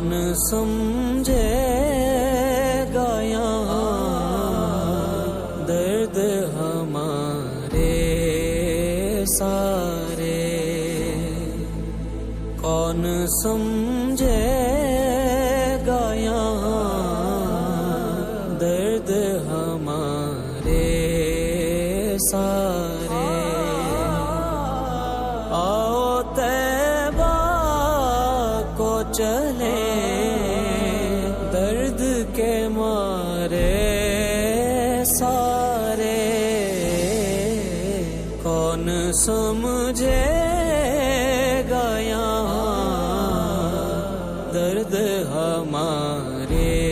کون سمجھے گا یہاں درد ہمارے سارے، کون سمجھے گا یہاں درد ہمارے سارے۔ آؤ طیبہ کو چلے درد کے مارے سارے، کون سمجھے گا یہاں درد ہمارے